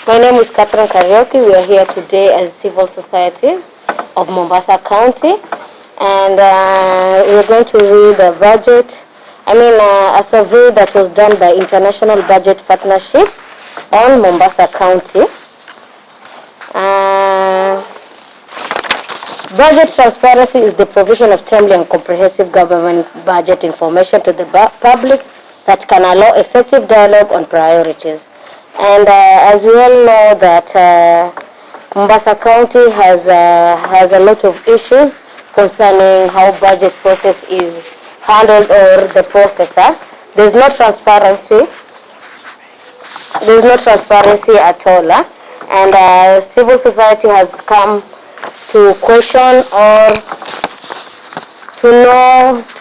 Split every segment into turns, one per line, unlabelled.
My name is Catherine Karaoke. We are here today as civil society of Mombasa County, and we're going to read a budget. A survey that was done by International Budget Partnership on Mombasa County. Budget transparency is the provision of timely and comprehensive government budget information to the public that can allow effective dialogue on priorities. And as we all know that Mombasa County has a lot of issues concerning how budget process is handled or the processor. There's no transparency. There's no transparency at all. And civil society has come to question or to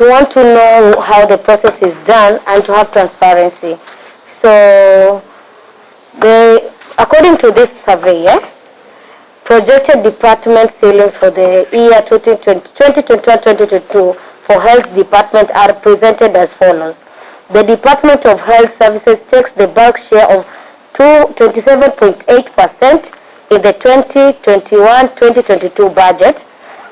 want to know how the process is done and to have transparency. So according to this survey, projected department ceilings for the year 2021-2022 for health department are presented as follows. The Department of Health Services takes the bulk share of 27.8% in the 2021-2022 budget,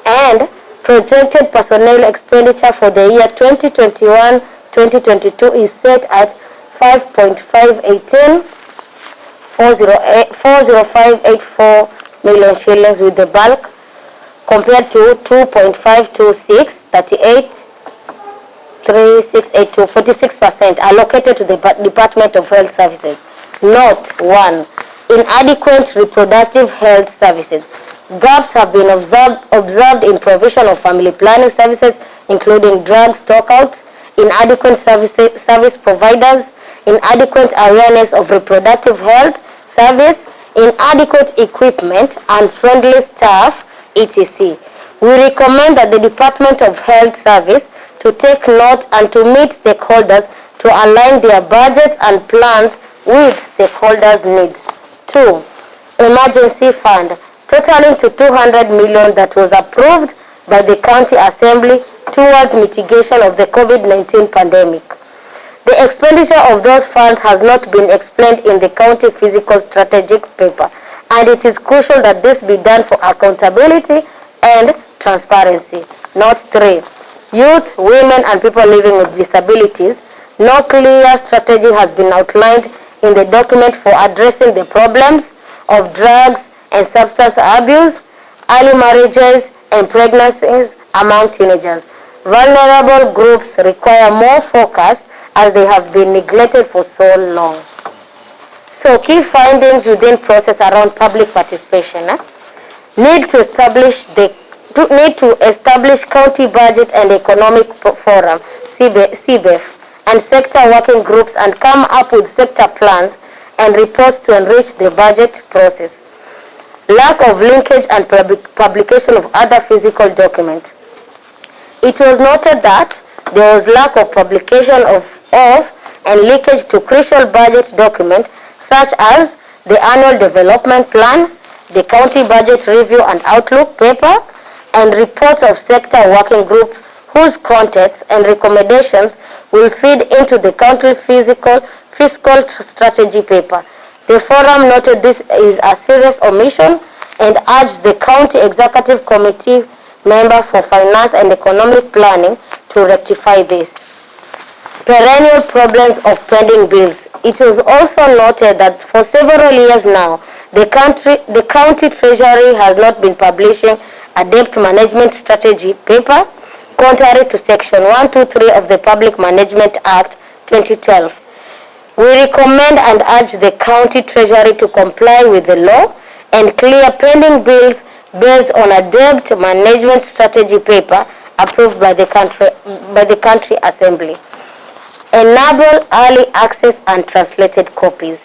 and projected personnel expenditure for the year 2021-2022 is set at 40584 million shillings with the bulk compared to 2.52638,368 46% allocated to the Department of Health Services. Note 1. Inadequate reproductive health services. Gaps have been observed in provision of family planning services, including drug stockouts, inadequate service providers, inadequate awareness of reproductive health service, inadequate equipment, unfriendly staff, etc. We recommend that the Department of Health Service to take note and to meet stakeholders to align their budgets and plans with stakeholders' needs. 2. Emergency fund, totaling to 200 million that was approved by the County Assembly towards mitigation of the COVID-19 pandemic. The expenditure of those funds has not been explained in the county physical strategic paper, and it is crucial that this be done for accountability and transparency. Note 3. Youth, women, and people living with disabilities. No clear strategy has been outlined in the document for addressing the problems of drugs and substance abuse, early marriages, and pregnancies among teenagers. Vulnerable groups require more focus as they have been neglected for so long. So key findings within process around public participation. Need to establish county budget and economic forum, CBEF, and sector working groups, and come up with sector plans and reports to enrich the budget process. Lack of linkage and publication of other physical documents. It was noted that there was lack of publication of and leakage to crucial budget documents such as the annual development plan, the county budget review and outlook paper, and reports of sector working groups whose contents and recommendations will feed into the county fiscal strategy paper. The forum noted this is a serious omission and urged the county executive committee member for finance and economic planning to rectify this. Perennial problems of pending bills. It was also noted that for several years now, the county treasury has not been publishing a debt management strategy paper, contrary to Section 123 of the Public Management Act 2012. We recommend and urge the county treasury to comply with the law and clear pending bills based on a debt management strategy paper approved by the country assembly. Enable early access and translated copies.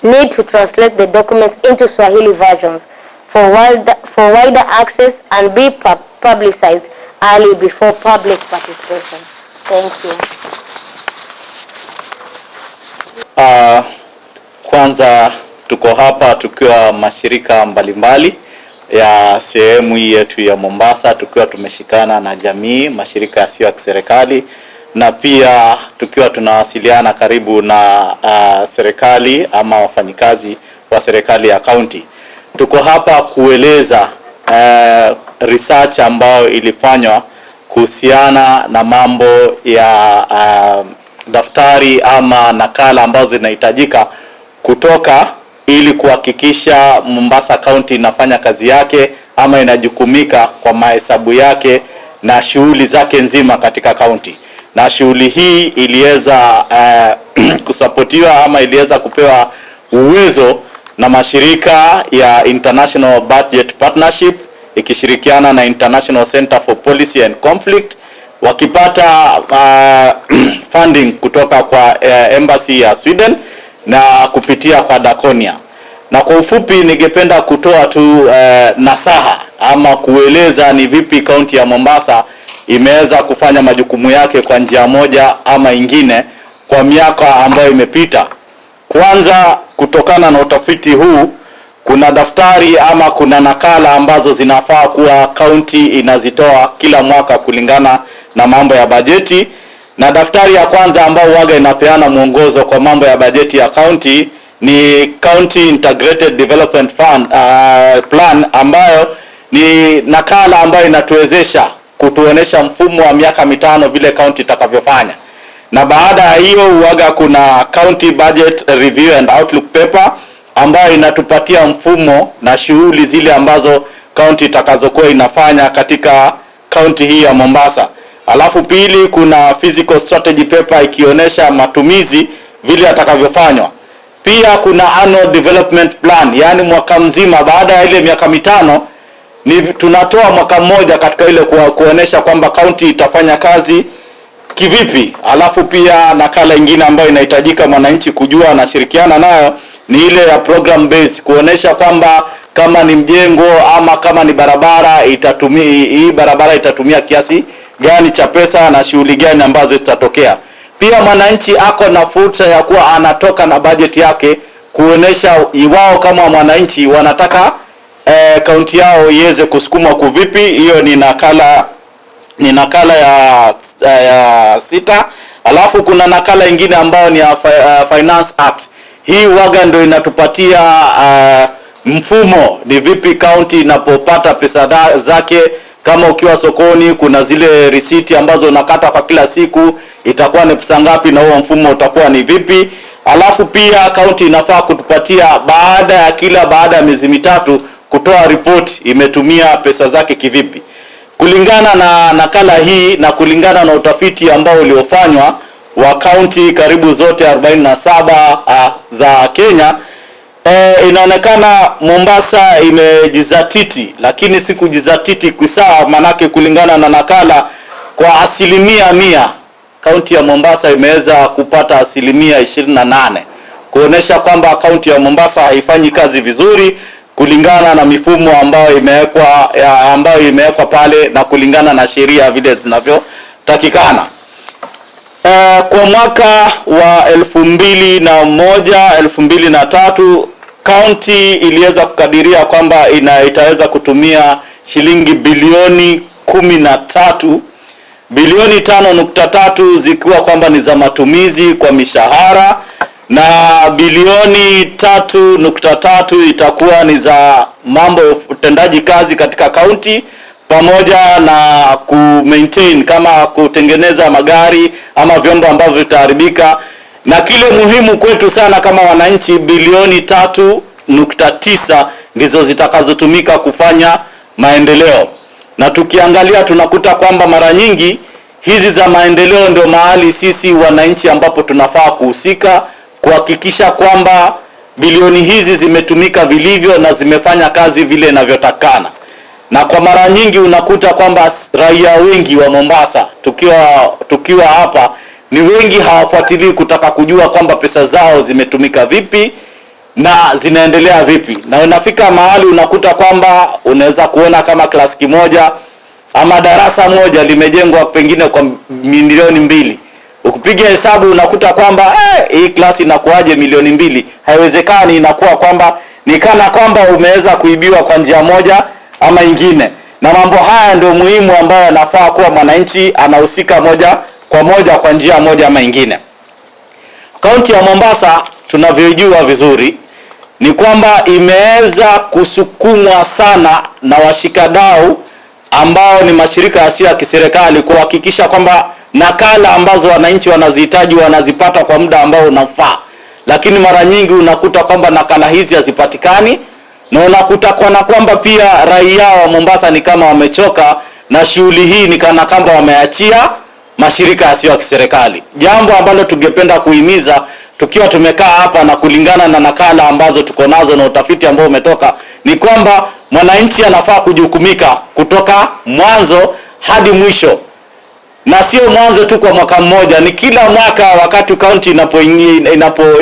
Need to translate the documents into Swahili versions for wider access and be publicized early before public participation. Thank you.
Kwanza tuko hapa tukiwa mashirika mbalimbali ya sehemu yetu ya Mombasa, tukiwa tumeshikana na jamii, mashirika yasiyo ya kiserikali, na pia tukiwa tunawasiliana karibu na serikali ama wafanyikazi wa serikali ya kaunti. Tuko hapa kueleza research ambayo ilifanywa kuhusiana na mambo ya daftari ama nakala ambazo zinahitajika kutoka ili kuhakikisha Mombasa County inafanya kazi yake ama inajukumika kwa mahesabu yake na shughuli zake nzima katika county. Na shughuli hii iliweza kusapotiwa ama iliweza kupewa uwezo na mashirika ya International Budget Partnership ikishirikiana na International Center for Policy and Conflict, wakipata funding kutoka kwa Embassy ya Sweden na kupitia kwa Diakonia. Na kwa ufupi ningependa kutoa tu nasaha ama kueleza ni vipi kaunti ya Mombasa imeweza kufanya majukumu yake kwa njia moja ama ingine kwa miaka ambayo imepita. Kwanza, kutokana na utafiti huu, kuna daftari ama kuna nakala ambazo zinafaa kuwa kaunti inazitoa kila mwaka kulingana na mambo ya bajeti. Na daftari ya kwanza ambayo waga inapeana mwongozo kwa mambo ya bajeti ya kaunti ni County Integrated Development Fund Plan, ambayo ni nakala ambayo inatuwezesha kutuonesha mfumo wa miaka mitano vile kaunti itakavyofanya. Na baada ya hiyo huaga kuna County Budget Review and Outlook Paper ambayo inatupatia mfumo na shughuli zile ambazo kaunti itakazokuwa inafanya katika kaunti hii ya Mombasa. Alafu pili, kuna Physical Strategy Paper ikionyesha matumizi vile atakavyofanywa. Pia kuna Annual Development Plan, yani mwaka mzima baada ya ile miaka mitano ni tunatoa mwaka mmoja katika ile kuonesha kwamba kaunti itafanya kazi kivipi. Alafu pia nakala ingine ambayo inahitajika mwananchi kujua na shirikiana nayo ni ile ya program base, kuonesha kwamba kama ni mjengo ama kama ni barabara hii barabara itatumia kiasi gani cha pesa na shughuli gani ambazo zitatokea. Pia mwananchi ako na fursa ya kuwa anatoka na budget yake kuonesha iwao kama mwananchi wanataka kaunti yao iweze kusukumwa kuvipi. Hiyo ni nakala ya 6. Alafu kuna nakala ingine ambayo ni ya Finance Act. Hii waga ndio inatupatia mfumo ni vipi kaunti inapopata pesa zake. Kama ukiwa sokoni kuna zile risiti ambazo unakata kwa kila siku, itakuwa ni pesa ngapi na huo mfumo utakuwa ni vipi. Alafu pia kaunti inafaa kutupatia baada ya miezi mitatu kutoa report imetumia pesa zake kivipi. Kulingana na nakala hii na kulingana na utafiti ambao uliofanywa wa kaunti karibu zote 47 za Kenya, inaonekana Mombasa imejizatiti, lakini si kujizatiti kisawa, manake kulingana na nakala kwa 100% kaunti ya Mombasa imeweza kupata 28%, kuonesha kwamba kaunti ya Mombasa haifanyi kazi vizuri kulingana na mifumo ambayo imewekwa pale na kulingana na sheria vile zinavyotakikana. Kwa mwaka wa 2001-2003 kaunti iliweza kukadiria kwamba itaweza kutumia shilingi bilioni 13, bilioni 5.3 zikiwa kwamba ni za matumizi kwa mishahara, na bilioni 3.3 itakuwa ni za mambo ya utendaji kazi katika kaunti pamoja na maintain kama kutengeneza magari ama vyombo ambavyo vitaharibika. Na kile muhimu kwetu sana kama wananchi, bilioni 3.9 ndizo zitakazotumika kufanya maendeleo. Na tukiangalia tunakuta kwamba mara nyingi hizi za maendeleo ndio mahali sisi wananchi ambapo tunafaa kuhusika kuhakikisha kwamba bilioni hizi zimetumika vilivyo na zimefanya kazi vile inavyotakana. Na kwa mara nyingi unakuta kwamba raia wengi wa Mombasa tukiwa hapa ni wengi hawafuatilii kutaka kujua kwamba pesa zao zimetumika vipi na zinaendelea vipi. Na unafika mahali unakuta kwamba unaweza kuona kama klasi kimoja ama darasa moja limejengwa pengine kwa milioni 2. Ukipiga hesabu unakuta kwamba hii klasi inakuaje milioni 2? Haiwezekani. Inakuwa kwamba ni kana kwamba umeweza kuibiwa kwa njia moja ama ingine. Na mambo haya ndio muhimu ambayo yanafaa kuwa mwananchi anahusika moja kwa moja kwa njia moja ama ingine. Kaunti ya Mombasa tunavyojua vizuri ni kwamba imeweza kusukumwa sana na washikadau ambao ni mashirika yasiyo ya kiserikali kuhakikisha kwamba nakala ambazo wananchi wanazihitaji wanazipata kwa muda ambao unafaa. Lakini mara nyingi unakuta kwamba nakala hizi hazipatikani, na unakuta kwamba pia raia wa Mombasa ni kama wamechoka na shughuli hii, ni kana kwamba wameachia mashirika yasiyo ya kiserikali. Jambo ambalo tungependa kuhimiza tukiwa tumekaa hapa na kulingana na nakala ambazo tuko nazo na utafiti ambao umetoka, ni kwamba mwananchi anafaa kujukumika kutoka mwanzo hadi mwisho, na sio mwanzo tu kwa mwaka mmoja, ni kila mwaka. Wakati kaunti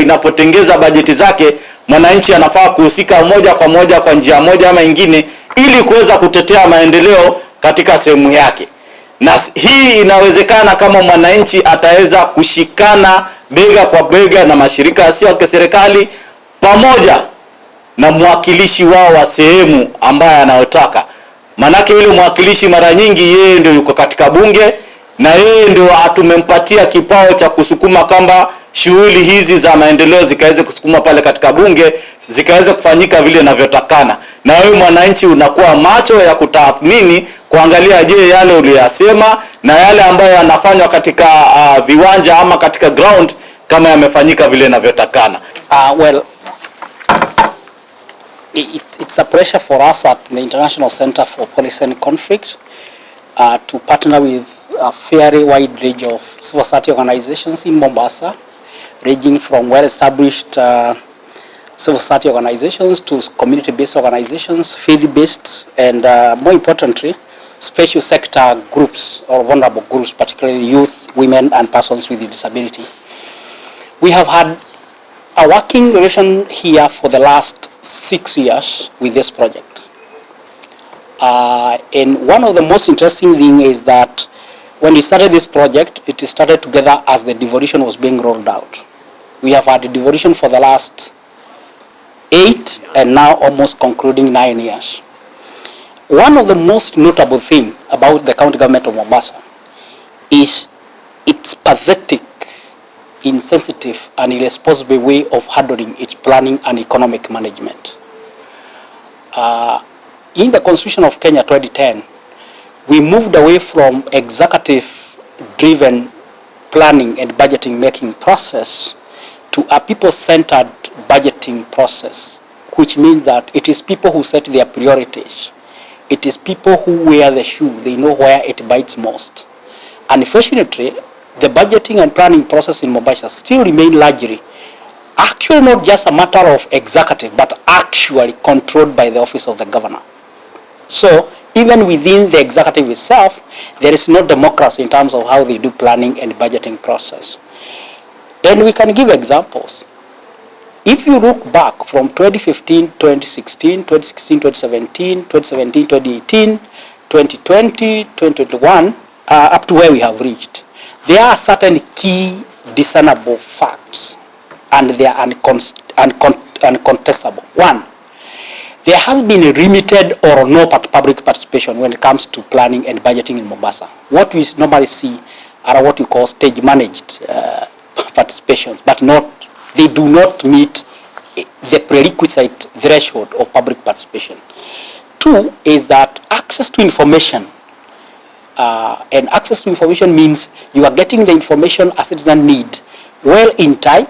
inapotengeza bajeti zake, mwananchi anafaa kuhusika moja kwa moja kwa njia moja ama nyingine, ili kuweza kutetea maendeleo katika sehemu yake. Na hii inawezekana kama mwananchi ataweza kushikana bega kwa bega na mashirika yasiyo ya kiserikali pamoja na mwakilishi wao wa sehemu ambaye anayotaka. Manake yule mwakilishi mara nyingi yeye ndio yuko katika bunge, na yeye ndio atumempatia kipao cha kusukuma kwamba shughuli hizi za maendeleo zikaweze kusukuma pale katika bunge, zikaweze kufanyika vile inavyotakana. Na wewe mwananchi unakuwa macho ya kutathmini, kuangalia je, yale uliyosema na yale ambayo yanafanywa katika viwanja ama katika ground kama yamefanyika vile inavyotakana.
Well, it's a pressure for us at the International Center for Policy and Conflict to partner with a very wide range of civil society organizations in Mombasa, ranging from well-established civil society organizations to community-based organizations, faith-based, and more importantly, special sector groups or vulnerable groups, particularly youth, women, and persons with disability. We have had a working relation here for the last 6 years with this project. And one of the most interesting things is that when we started this project, it started together as the devolution was being rolled out. We have had the devolution for the last 8 and now almost concluding 9 years. One of the most notable things about the county government of Mombasa is its pathetic, insensitive and irresponsible way of handling its planning and economic management. In the Constitution of Kenya 2010, we moved away from executive-driven planning and budgeting making process to a people-centered budgeting process, which means that it is people who set their priorities. It is people who wear the shoe. They know where it bites most. Unfortunately, the budgeting and planning process in Mombasa still remain largely, actually not just a matter of executive, but actually controlled by the office of the governor. So even within the executive itself, there is no democracy in terms of how they do planning and budgeting process. And we can give examples. If you look back from 2015, 2016, 2016, 2017, 2017, 2018, 2020, 2021, up to where we have reached, there are certain key discernible facts, and they are uncontestable. One, there has been a limited or no public participation when it comes to planning and budgeting in Mombasa. What we normally see are what we call stage managed participations, but they do not meet the prerequisite threshold of public participation. Two is that access to information, and access to information means you are getting the information a citizen need well in time,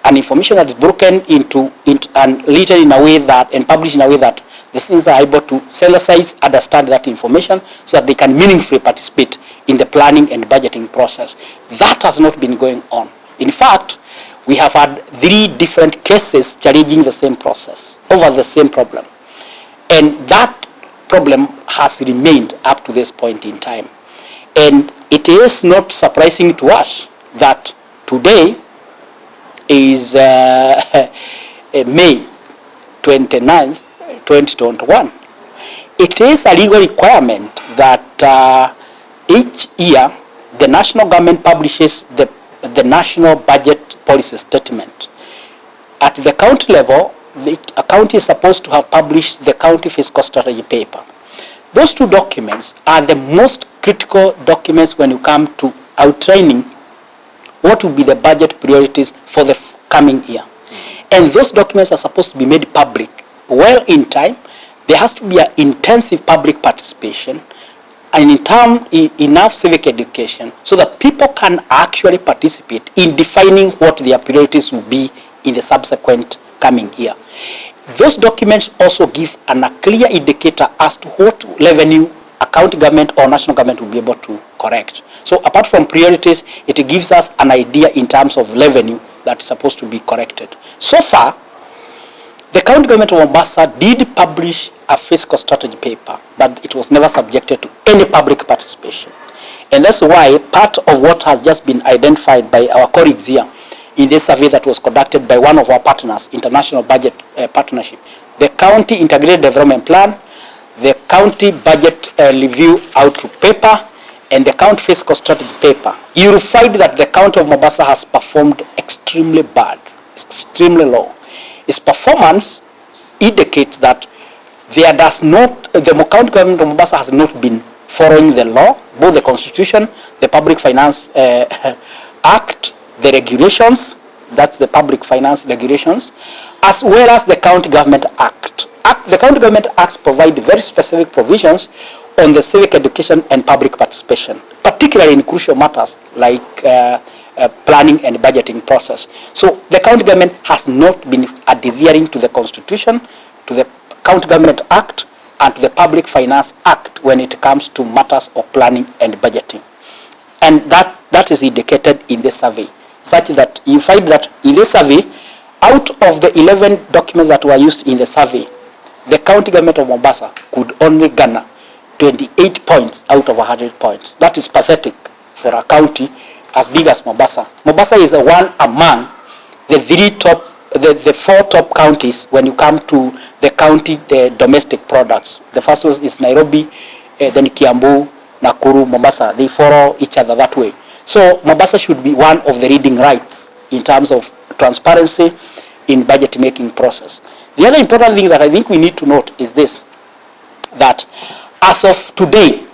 and information that is broken into and written in a way that and published in a way that the citizens are able to synthesize, understand that information so that they can meaningfully participate in the planning and budgeting process. That has not been going on. In fact, we have had 3 different cases challenging the same process over the same problem. And that problem has remained up to this point in time. And it is not surprising to us that today is May 29th, 2021. It is a legal requirement that each year the national government publishes the national budget policy statement. At the county level, the county is supposed to have published the county fiscal strategy paper. Those 2 documents are the most critical documents when you come to outlining what will be the budget priorities for the coming year. and those documents are supposed to be made public well in time. There has to be an intensive public participation and enough civic education so that people can actually participate in defining what their priorities will be in the subsequent coming year. Those documents also give a clear indicator as to what revenue a county government or national government will be able to correct. So apart from priorities, it gives us an idea in terms of revenue that's supposed to be corrected. So far, the county government of Mombasa did publish a fiscal strategy paper, but it was never subjected to any public participation. And that's why part of what has just been identified by our colleagues here in this survey that was conducted by one of our partners, International Budget Partnership, the County Integrated Development Plan, the County Budget Review Outlook paper, and the County Fiscal Strategy paper, you will find that the County of Mombasa has performed extremely bad, extremely low. Its performance indicates that there does not, the county government of Mombasa has not been following the law, both the Constitution, the Public Finance Act, the regulations, that's the Public Finance regulations, as well as the County Government Act. The County Government Acts provide very specific provisions on the civic education and public participation, particularly in crucial matters like planning and budgeting process. So the county government has not been adhering to the Constitution, to the County Government Act, and to the Public Finance Act when it comes to matters of planning and budgeting. And that is indicated in this survey, such that you find that in this survey, out of the 11 documents that were used in the survey, the county government of Mombasa could only garner 28 points out of 100 points. That is pathetic for a county as big as Mombasa. Mombasa is one among the four top counties when you come to the county domestic products. The first one is Nairobi, then Kiambu, Nakuru, Mombasa. They follow each other that way. So Mombasa should be one of the leading rights in terms of transparency in budget making process. The other important thing that I think we need to note is this, that as of today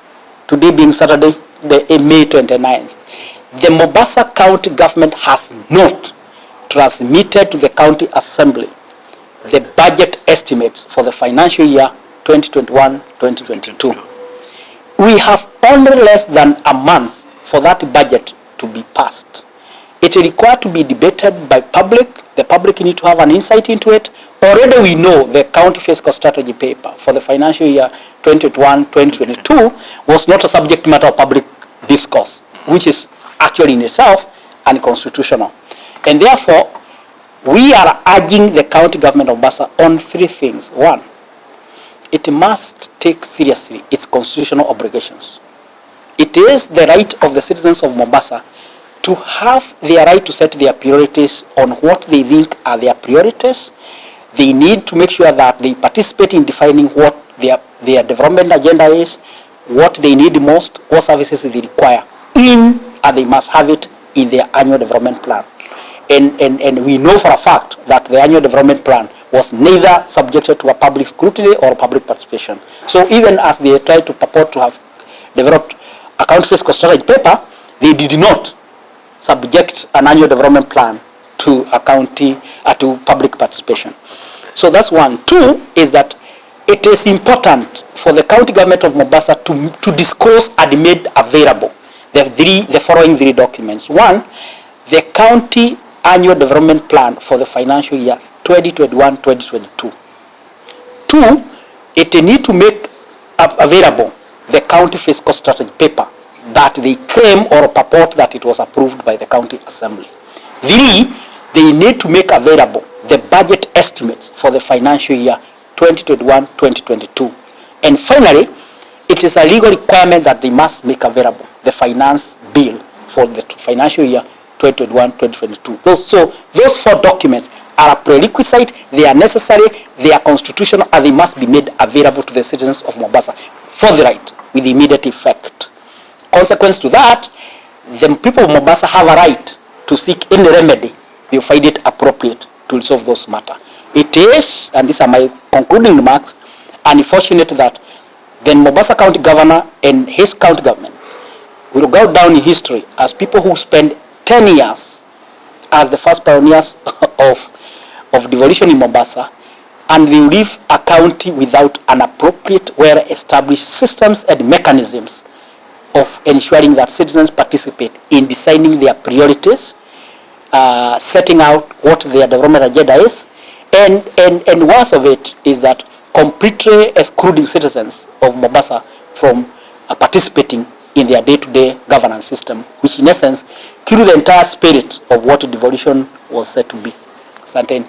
being Saturday, May 29th, the Mombasa County government has not transmitted to the County Assembly the budget estimates for the financial year 2021-2022. We have only less than a month for that budget to be passed. It is required to be debated by public. The public need to have an insight into it. Already we know the county fiscal strategy paper for the financial year 2021-2022 was not a subject matter of public discourse, which is actually in itself unconstitutional. And therefore, we are urging the county government of Mombasa on three things. One, it must take seriously its constitutional obligations. It is the right of the citizens of Mombasa to have their right to set their priorities on what they think are their priorities. They need to make sure that they participate in defining what their development agenda is, what they need most, what services they require, and they must have it in their annual development plan. And we know for a fact that the annual development plan was neither subjected to a public scrutiny or public participation. So even as they tried to purport to have developed a county fiscal strategy paper, they did not subject an annual development plan to a county to public participation. So that's one. Two is that it is important for the county government of Mombasa to disclose and made available the following three documents. One, the county annual development plan for the financial year 2021-2022. Two, it need to make available the county fiscal strategy paper that they claim or purport that it was approved by the county assembly. Three, they need to make available the budget estimates for the financial year 2021-2022. And finally, it is a legal requirement that they must make available the finance bill for the financial year 2021-2022. So those four documents are a prerequisite, they are necessary, they are constitutional, and they must be made available to the citizens of Mombasa for the right with immediate effect. Consequence to that, the people of Mombasa have a right to seek any remedy they find it appropriate to resolve those matters. It is, and these are my concluding remarks, unfortunate that the Mombasa County Governor and his county government will go down in history as people who spent 10 years as the first pioneers of of devolution in Mombasa, and they leave a county without an appropriate, well-established systems and mechanisms of ensuring that citizens participate in deciding their priorities, setting out what their development agenda is, and worst of it is that completely excluding citizens of Mombasa from participating in their day-to-day governance system, which in essence kills the entire spirit of what devolution was said to be. Asanteni.